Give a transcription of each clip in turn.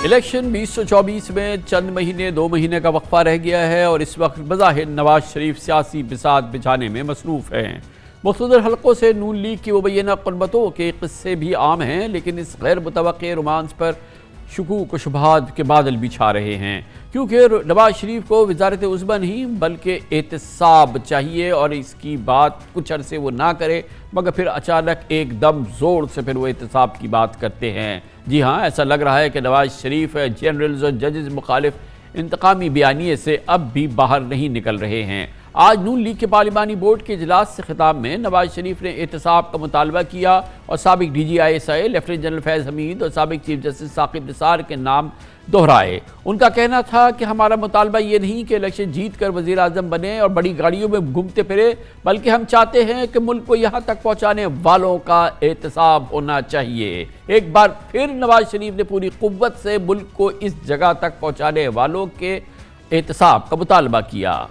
Election 2024 میں چند مہینے 2 مہینے کا وقفہ رہ گیا ہے اور اس وقت بظاہر نواز شریف سیاسی بساط بچھانے میں مصروف ہیں۔ مختلف حلقوں سے نون لیگ کی مبینہ قربتوں کے قصے بھی عام ہیں، لیکن اس غیر متوقع رومانس پر شکوک و شبہات کے بادل بھی چھا رہے ہیں، کیونکہ نواز شریف کو وزارت عظمیٰ نہیں بلکہ احتساب چاہیے، اور اس کی بات کچھ عرصے وہ نہ کرے مگر پھر اچانک ایک دم زور سے پھر وہ احتساب کی بات کرتے ہیں۔ جی ہاں، ایسا لگ رہا ہے کہ نواز شریف جنرلز اور ججز مخالف انتقامی بیانیے سے اب بھی باہر نہیں نکل رہے ہیں۔ آج نون لیگ کے پارلیمانی بورڈ کے اجلاس سے خطاب میں نواز شریف نے احتساب کا مطالبہ کیا اور سابق D G I S I lieutenant general Faiz Hamid اور سابق چیف جسٹس ثاقب نثار کے نام دہرائے۔ ان کا کہنا تھا کہ ہمارا مطالبہ یہ نہیں کہ الیکشن جیت کر وزیر اعظم بنے اور بڑی گاڑیوں میں گھومتے پھرے، بلکہ ہم چاہتے ہیں کہ ملک کو یہاں تک پہنچانے والوں کا احتساب ہونا چاہیے۔ ایک بار پھر نواز شریف نے پوری قوت سے ملک کو اس جگہ تک پہنچانے والوں کے احتساب کا مطالبہ کیا۔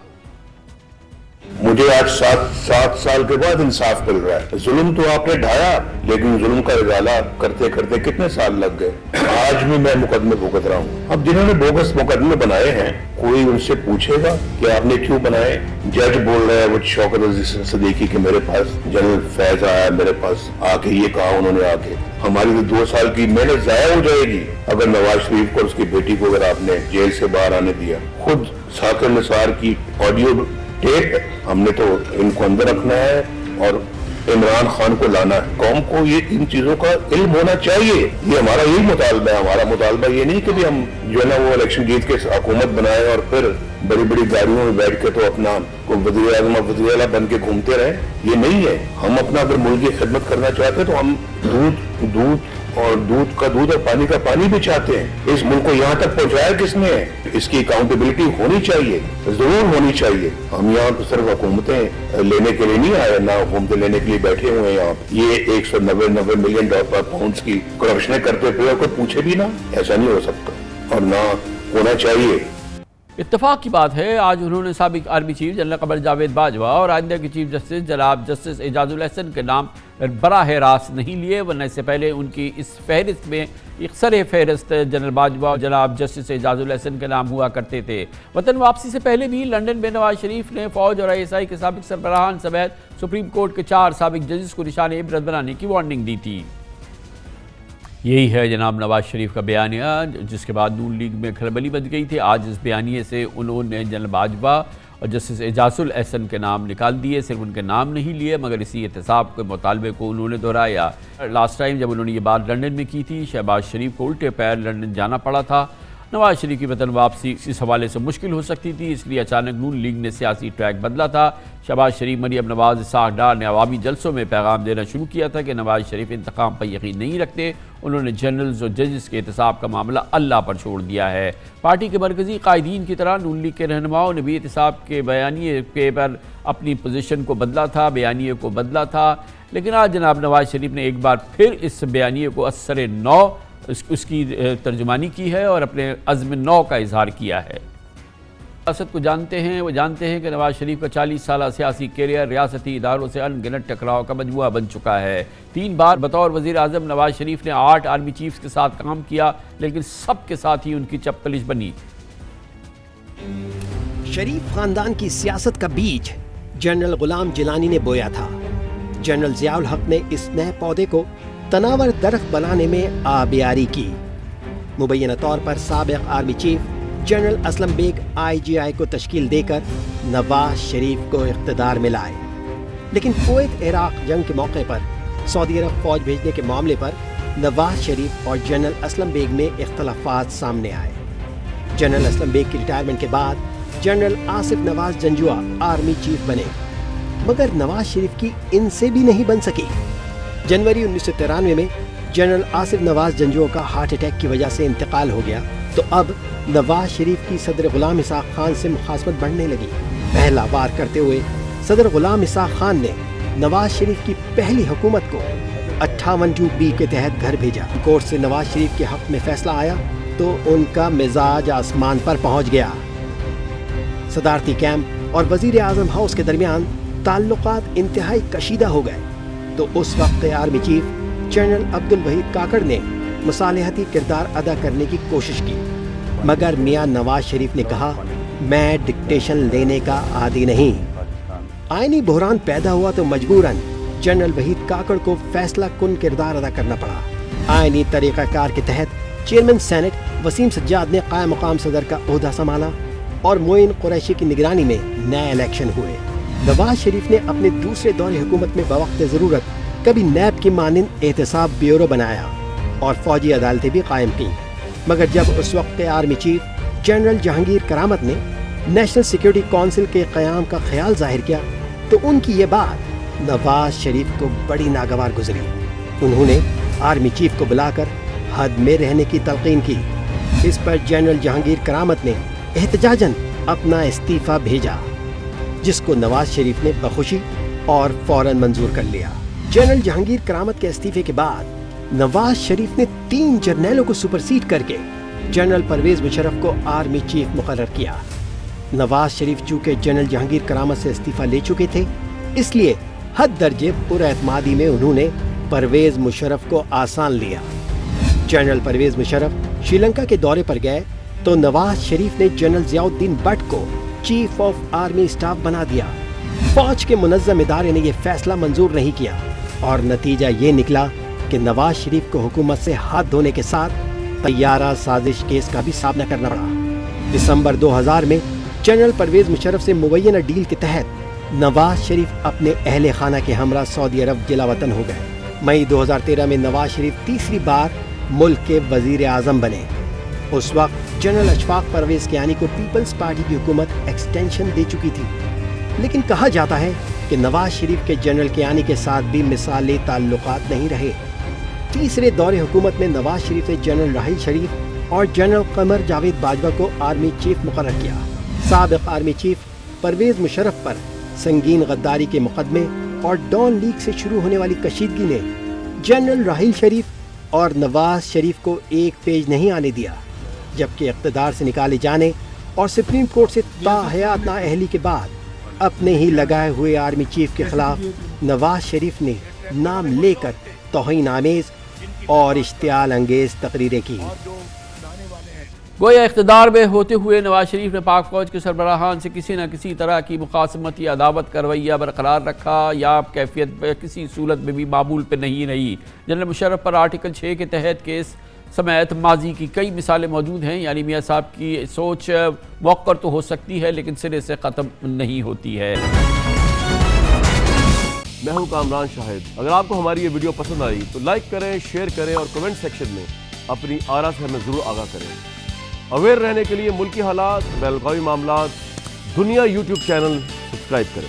مجھے آج 7 سال کے بعد انصاف مل رہا ہے۔ ظلم تو آپ نے ڈھایا، لیکن ظلم کا ازالہ کرتے کرتے کتنے سال لگ گئے۔ آج بھی میں مقدمے بھگت رہا ہوں۔ اب جنہوں نے بوگس مقدمے بنائے ہیں، کوئی ان سے پوچھے گا کہ آپ نے کیوں بنائے؟ جج بول رہا ہے وہ شوکت عزیز صدیقی کہ میرے پاس جنرل فیض آیا، میرے پاس آ کے یہ کہا انہوں نے، آ کے ہماری تو 2 سال کی محنت ضائع ہو جائے گی اگر نواز شریف کو اور اس کی بیٹی کو اگر آپ نے جیل سے باہر آنے دیا۔ خود ثاقب نثار کی آڈیو ٹیپ، ہم نے تو ان کو اندر رکھنا ہے اور عمران خان کو لانا ہے۔ قوم کو یہ ان چیزوں کا علم ہونا چاہیے۔ یہ ہمارا یہی مطالبہ ہے۔ ہمارا مطالبہ یہ نہیں کہ بھی ہم جو ہے نا وہ الیکشن جیت کے حکومت بنائے اور پھر بڑی بڑی گاڑیوں میں بیٹھ کے تو اپنا وزیر اعظم اور وزیر اعلیٰ بن کے گھومتے رہے۔ یہ نہیں ہے۔ ہم اپنا اگر ملک کی خدمت کرنا چاہتے ہیں تو ہم دودھ اور پانی کا پانی بھی چاہتے ہیں۔ اس ملک کو یہاں تک پہنچایا کس نے؟ اس کی اکاؤنٹیبلٹی ہونی چاہیے، ضرور ہونی چاہیے۔ ہم یہاں پہ صرف حکومتیں لینے کے لیے نہیں آئے، نہ حکومتیں لینے کے لیے بیٹھے ہوئے ہیں یہاں۔ یہ 190 ملین پاؤنڈز کی کرپشنیں کرتے پھر کوئی پوچھے بھی نہ، ایسا نہیں ہو سکتا اور نہ ہونا چاہیے۔ اتفاق کی بات ہے آج انہوں نے سابق army chief general Qamar Javed Bajwa اور آئندہ کے چیف جسٹس جناب جسٹس اعجاز الحسن کے نام براہ راست نہیں لیے، ورنہ اس سے پہلے ان کی اس فہرست میں سر فہرست جنرل باجوہ اور جناب جسٹس اعجاز الحسن کے نام ہوا کرتے تھے۔ وطن واپسی سے پہلے بھی لندن میں نواز شریف نے فوج اور آئی ایس آئی کے سابق سربراہان سمیت سپریم کورٹ کے 4 سابق ججز کو نشان عبرت بنانے کی وارننگ دی تھی۔ یہی ہے جناب نواز شریف کا بیانیہ، جس کے بعد نون لیگ میں کھلبلی بچ گئی تھی۔ آج اس بیانیے سے انہوں نے جنرل باجوہ اور جسٹس اعجاز الحسن کے نام نکال دیے، صرف ان کے نام نہیں لیے مگر اسی احتساب کے مطالبے کو انہوں نے دہرایا۔ لاسٹ ٹائم جب انہوں نے یہ بات لندن میں کی تھی، شہباز شریف کو الٹے پیر لندن جانا پڑا تھا۔ نواز شریف کی وطن واپسی اس حوالے سے مشکل ہو سکتی تھی، اس لیے اچانک نون لیگ نے سیاسی ٹریک بدلا تھا۔ شہباز شریف، مریم نواز، اسحاق ڈار نے عوامی جلسوں میں پیغام دینا شروع کیا تھا کہ نواز شریف انتقام پر یقین نہیں رکھتے۔ انہوں نے جنرلز اور ججز کے احتساب کا معاملہ اللہ پر چھوڑ دیا ہے۔ پارٹی کے مرکزی قائدین کی طرح نون لیگ کے رہنماؤں نے بھی احتساب کے بیانیے پر اپنی پوزیشن کو بدلا تھا، بیانیے کو بدلا تھا، لیکن آج جناب نواز شریف نے ایک بار پھر اس بیانیے کو اثر نو اس کی ترجمانی کی ہے اور اپنے عزم نو کا اظہار کیا ہے۔ ریاست کو جانتے ہیں، وہ جانتے ہیں کہ نواز شریف کا 40 سالہ سیاسی کیریئر ریاستی اداروں سے ان گنت ٹکراؤ کا مجموعہ بن چکا ہے۔ 3 بار بطور وزیر اعظم نواز شریف نے 8 آرمی چیفز کے ساتھ کام کیا، لیکن سب کے ساتھ ہی ان کی چپکلش بنی۔ شریف خاندان کی سیاست کا بیج جنرل غلام جیلانی نے بویا تھا۔ جنرل ضیاء الحق نے اس نئے پودے کو تناور درخت بنانے میں آبیاری کی۔ مبینہ طور پر سابق army chief general Aslam Baig IGI کو تشکیل دے کر نواز شریف کو اقتدار میں لائے، لیکن کویت عراق جنگ کے موقع پر سعودی عرب فوج بھیجنے کے معاملے پر نواز شریف اور جنرل اسلم بیگ میں اختلافات سامنے آئے۔ جنرل اسلم بیگ کی ریٹائرمنٹ کے بعد جنرل آصف نواز جنجوعہ آرمی چیف بنے، مگر نواز شریف کی ان سے بھی نہیں بن سکی۔ جنوری 1993 میں جنرل آصف نواز جنجوعہ کا ہارٹ اٹیک کی وجہ سے انتقال ہو گیا تو اب نواز شریف کی صدر غلام اسحاق خان سے مخاصمت بڑھنے لگی۔ پہلا وار کرتے ہوئے صدر غلام اسحاق خان نے نواز شریف کی پہلی حکومت کو 58(2)B کے تحت گھر بھیجا۔ کورٹ سے نواز شریف کے حق میں فیصلہ آیا تو ان کا مزاج آسمان پر پہنچ گیا۔ صدارتی کیمپ اور وزیر اعظم ہاؤس کے درمیان تعلقات انتہائی کشیدہ ہو گئے تو اس وقت army chief general Abdul Waheed Kakar نے مصالحتی کردار ادا کرنے کی کوشش کی، مگر میاں نواز شریف نے کہا میں ڈکٹیشن لینے کا عادی نہیں۔ آئینی بحران پیدا ہوا تو مجبوراً جنرل وحید کاکڑ کو فیصلہ کن کردار ادا کرنا پڑا۔ آئینی طریقہ کار کے تحت چیئرمین سینٹ وسیم سجاد نے قائم مقام صدر کا عہدہ سنبھالا اور معین قریشی کی نگرانی میں نئے الیکشن ہوئے۔ نواز شریف نے اپنے دوسرے دور حکومت میں بوقت ضرورت کبھی نیب کی مانند احتساب بیورو بنایا اور فوجی عدالتیں بھی قائم کیں، مگر جب اس وقت کے آرمی چیف جنرل جہانگیر کرامت نے نیشنل سیکیورٹی کونسل کے قیام کا خیال ظاہر کیا تو ان کی یہ بات نواز شریف کو بڑی ناگوار گزری۔ انہوں نے آرمی چیف کو بلا کر حد میں رہنے کی تلقین کی۔ اس پر جنرل جہانگیر کرامت نے احتجاجاً اپنا استعفیٰ بھیجا، جس کو نواز شریف نے بخوشی اور فوراً منظور کر لیا۔ جنرل جہانگیر کرامت کے استعفے کے بعد نواز شریف نے 3 جرنیلوں کو سپرسیڈ کر کے جنرل پرویز مشرف کو آرمی چیف مقرر کیا۔ نواز شریف چونکہ جنرل جہانگیر کرامت سے استعفیٰ لے چکے تھے، اس لیے حد درجے پر اعتمادی میں انہوں نے پرویز مشرف کو آسان لیا۔ جنرل پرویز مشرف شری لنکا کے دورے پر گئے تو نواز شریف نے جنرل ضیاء الدین بٹ کو چیف آف آرمی اسٹاف بنا دیا۔ فوج کے منظم ادارے نے یہ فیصلہ منظور نہیں کیا اور نتیجہ یہ نکلا کہ نواز شریف کو حکومت سے ہاتھ دھونے کے ساتھ طیارہ سازش کیس کا بھی سامنا کرنا پڑا۔ دسمبر 2000 میں جنرل پرویز مشرف سے مبینہ ڈیل کے تحت نواز شریف اپنے اہل خانہ کے ہمراہ سعودی عرب جلا وطن ہو گئے۔ مئی 2013 میں نواز شریف تیسری بار ملک کے وزیر اعظم بنے۔ اس وقت جنرل اشفاق پرویز کیانی کو پیپلز پارٹی کی حکومت ایکسٹینشن دے چکی تھی، لیکن کہا جاتا ہے کہ نواز شریف کے جنرل کیانی کے ساتھ بھی مثالی تعلقات نہیں رہے۔ تیسرے دور حکومت میں نواز شریف نے جنرل راحیل شریف اور جنرل قمر جاوید باجوہ کو آرمی چیف مقرر کیا۔ سابق آرمی چیف پرویز مشرف پر سنگین غداری کے مقدمے اور ڈان لیگ سے شروع ہونے والی کشیدگی نے جنرل راحیل شریف اور نواز شریف کو ایک پیج نہیں آنے دیا، جبکہ اقتدار سے نکالے جانے اور سپریم کورٹ سے تاحیات نااہلی کے بعد اپنے ہی لگائے ہوئے آرمی چیف کے خلاف نواز شریف نے نام لے کر توہین آمیز اور اشتعال انگیز تقریریں کی۔ گویا اقتدار میں ہوتے ہوئے نواز شریف نے پاک فوج کے سربراہان سے کسی نہ کسی طرح کی مخاصمت یا عداوت کا رویہ برقرار رکھا، یا کیفیت کسی صورت میں بھی معمول پہ نہیں رہی۔ جنرل مشرف پر آرٹیکل 6 کے تحت کیس سمیت ماضی کی کئی مثالیں موجود ہیں، یعنی میاں صاحب کی سوچ موقر تو ہو سکتی ہے لیکن سرے سے ختم نہیں ہوتی ہے۔ میں ہوں کامران شاہد۔ اگر آپ کو ہماری یہ ویڈیو پسند آئی تو لائک کریں، شیئر کریں اور کمنٹ سیکشن میں اپنی آرا سے ہمیں ضرور آگاہ کریں۔ اویئر رہنے کے لیے ملکی حالات، بین الاقوامی معاملات، دنیا یوٹیوب چینل سبسکرائب کریں۔